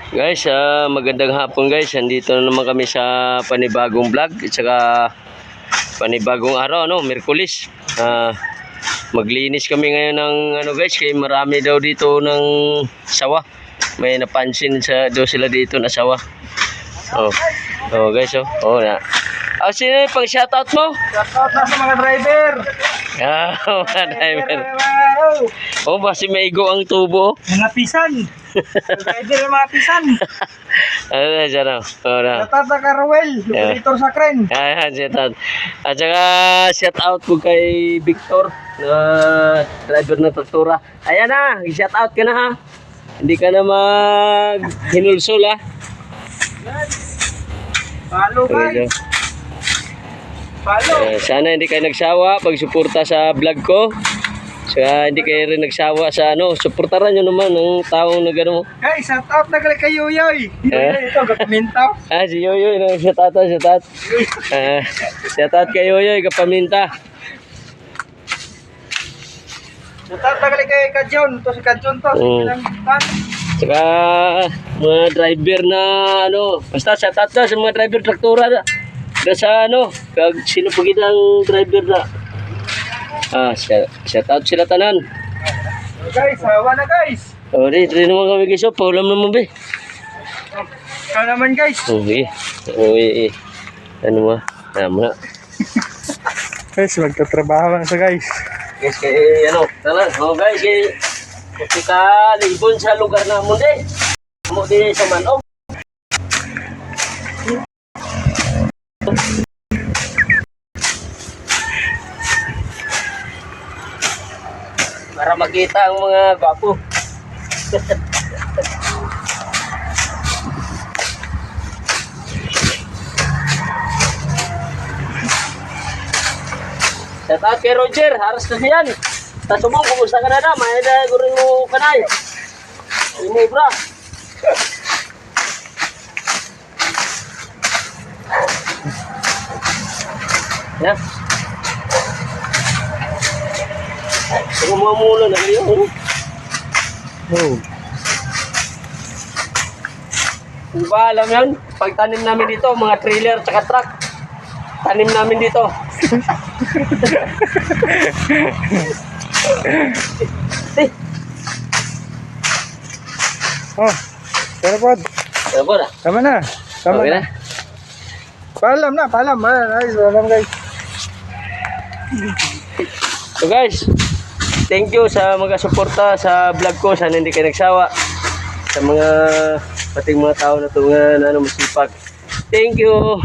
Guys, magandang hapon guys. Andito na naman kami sa panibagong vlog at saka panibagong araw, Miyerkules. Maglinis kami ngayon ng guys, kay marami daw dito ng sawa. May napansin daw sila dito na sawa. Oh guys, na. Sino yung pang shoutout mo? Shoutout na sa mga driver. Mga driver. Kasi may igo ang tubo. Mga pisan. Driver ng mga pisan. Ano na dyan, Shoutout na Caruel, operator sa Kren. Shoutout. At saka shoutout ko kay Victor, na driver ng traktora. Ayan na, shoutout ka na ha. Hindi ka na mag-hinulsol ha. Follow guys. Sana hindi kayo nagsawa pagsuporta sa vlog ko. Saka hindi kayo rin nagsawa sa suportaran nyo naman ng taong na gano'n. Guys, shoutout na kay Yoyoy. Yoyoy ito, Kapaminta. Si Yoyoy, shoutout. Shoutout kay Yoyoy, Kapaminta. Shoutout na kay Kajon. Ito si Kajon to. Saka mga driver na basta shoutout na sa mga driver traktora na. Sa kag sino pagid ang driver na. Shoutout sila tanan. Guys, hawa na guys. Rin naman kami guys, paulam naman be. Ikaw naman guys. Tama. Guys, magtatrabaho lang sa guys. Guys, tanan. Guys, kita libon sa lugar na mo din. Mo din sa Manok. Para makita ang mga gwapo. Shoutout kay Roger, haras na siyan. Tasubong, kumusta ka na na? May na gurin mo kanay. Hindi mo bra. Yan. Mula na kayo. Kung ba alam yan, pagtanim namin dito, mga trailer tsaka truck, tanim namin dito. Tama na. Okay na? Paalam na. Paalam guys. So guys, thank you sa mga suporta sa vlog ko. Sana hindi kayo nagsawa. Sa mga pating mga tao na ito nga masipag. Thank you.